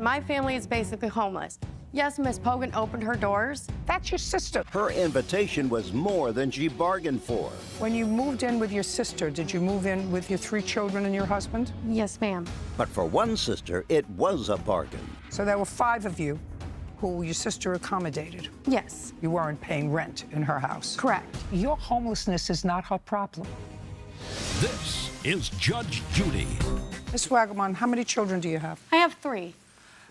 My family is basically homeless. Yes, Miss Pogan opened her doors. That's your sister. Her invitation was more than she bargained for. When you moved in with your sister, did you move in with your 3 children and your husband? Yes, ma'am. But for one sister, it was a bargain. So there were 5 of you who your sister accommodated. Yes. You weren't paying rent in her house. Correct. Your homelessness is not her problem. This is Judge Judy. Ms. Wagamon, how many children do you have? I have 3.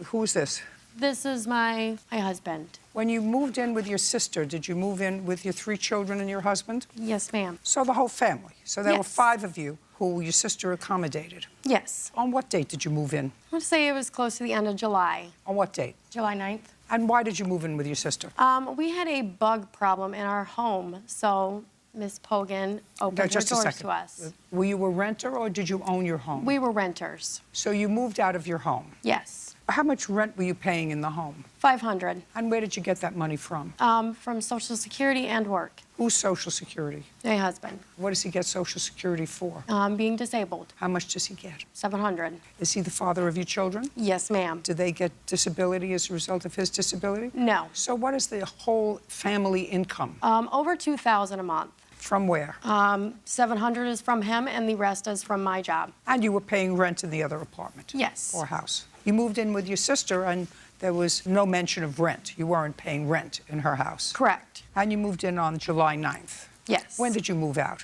Who is this? This is my husband. When you moved in with your sister, did you move in with your 3 children and your husband? Yes, ma'am. So the whole family. So there were Yes. 5 of you who your sister accommodated. Yes. On what date did you move in? I would say it was close to the end of July. On what date? July 9th. And why did you move in with your sister? We had a bug problem in our home, so Miss Pogan opened her Just a doors second. to us. Were you a renter or did you own your home? We were renters. So you moved out of your home. Yes. How much rent were you paying in the home? $500. And where did you get that money from? From Social Security and work. Who's Social Security? My husband. What does he get Social Security for? Being disabled. How much does he get? $700. Is he the father of your children? Yes, ma'am. Do they get disability as a result of his disability? No. So what is the whole family income? Over $2,000 a month. From where? $700 is from him, and the rest is from my job. And you were paying rent in the other apartment? Yes. Or house? You moved in with your sister, and there was no mention of rent. You weren't paying rent in her house? Correct. And you moved in on July 9th? Yes. When did you move out?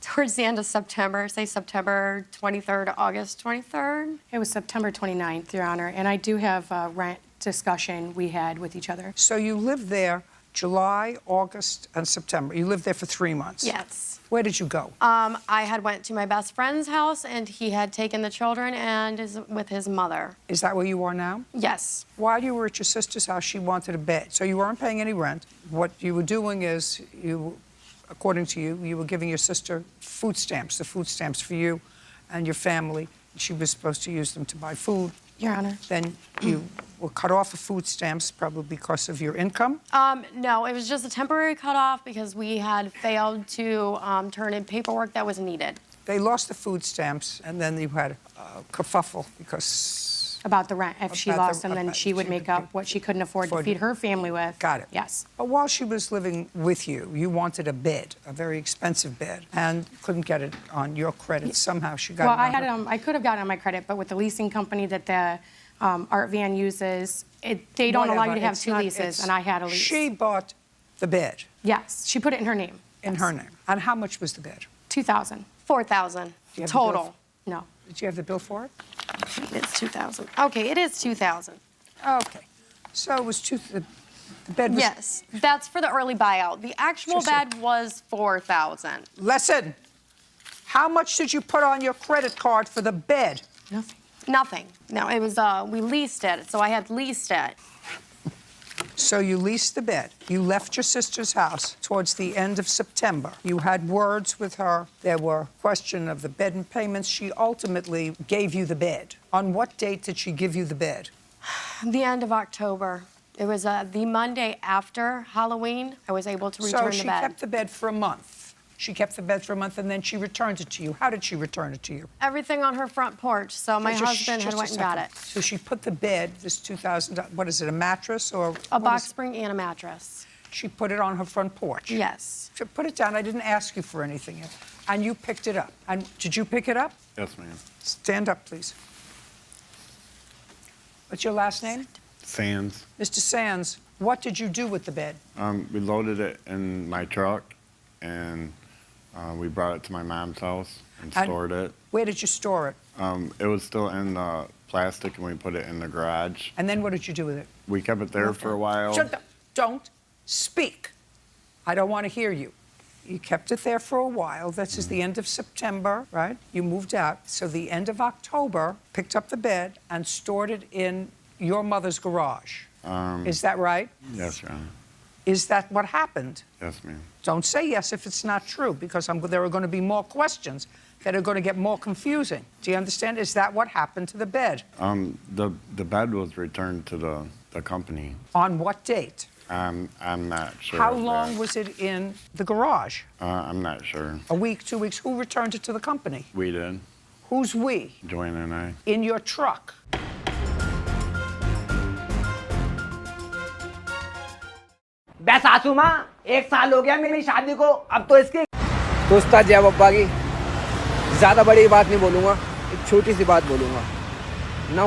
Towards the end of September, say September 23rd, August 23rd. It was September 29th, Your Honor, and I do have a rent discussion we had with each other. So you lived there July, August, and September. You lived there for 3 months? Yes. Where did you go? I had went to my best friend's house, and he had taken the children and is with his mother. Is that where you are now? Yes. While you were at your sister's house, she wanted a bed. So you weren't paying any rent. What you were doing is, according to you, you were giving your sister food stamps, the food stamps for you and your family. She was supposed to use them to buy food. Your Honor. Then you were cut off of food stamps, probably because of your income? No, it was just a temporary cutoff because we had failed to turn in paperwork that was needed. They lost the food stamps, and then you had a kerfuffle because... About the rent. If she About the- lost them, then about- she would she make would up what she couldn't afford to feed her family with. Got it. Yes. But while she was living with you, you wanted a bed, a very expensive bed, and couldn't get it on your credit. Somehow she got Well, it I on had her- it on, I could have gotten it on my credit, but with the leasing company that the art van uses, they don't allow you to Whatever. have It's 2 not- leases, it's- and I had a lease. She bought the bed Yes, she put it in her name. in her name. And how much was the bed? $2,000. $4,000 you have the bill total. No. Did you have the bill for it? It's $2,000. Okay, it is $2,000. Okay. So it was the bed was... Yes, that's for the early buyout. The actual Just a- bed was $4,000. Listen, how much did you put on your credit card for the bed? Nothing. Nothing. No, it was, we leased it, so I had leased it. So you leased the bed. You left your sister's house towards the end of September. You had words with her. There were question of the bed and payments. She ultimately gave you the bed. On what date did she give you the bed? The end of October. It was the Monday after Halloween. I was able to return So the she bed. kept the bed for a month. She kept the bed for a month, and then she returned it to you. How did she return it to you? Everything on her front porch, so my Just- husband had just a went and got second. it. So she put the bed, this $2,000, what is it, a mattress or? A what box is- spring and a mattress. She put it on her front porch. Yes. So put it down. I didn't ask you for anything yet. And you picked it up. And did you pick it up? Yes, ma'am. Stand up, please. What's your last name? Sands. Mr. Sands, what did you do with the bed? We loaded it in my truck, and we brought it to my mom's house and stored it. Where did you store it? It was still in the plastic, and we put it in the garage. And then what did you do with it? We kept it there for a while. Shut up. Don't speak. I don't want to hear you. You kept it there for a while. This is the end of September, right? You moved out. So the end of October, picked up the bed and stored it in your mother's garage. Is that right? Yes, Your Honor. Is that what happened? Yes, ma'am. Don't say yes if it's not true, because there are going to be more questions that are going to get more confusing. Do you understand? Is that what happened to the bed? The bed was returned to the company. On what date? I'm not sure. How of long that. was it in the garage? I'm not sure. A week, 2 weeks? Who returned it to the company? We did. Who's we? Joanna and I. In your truck. बे सासू माँ 1 साल हो गया मेरी शादी को, अब तो इसकी दोस्ता जय बब्बा की ज़्यादा बड़ी बात नहीं बोलूँगा, एक छोटी सी बात बोलूँगा ना।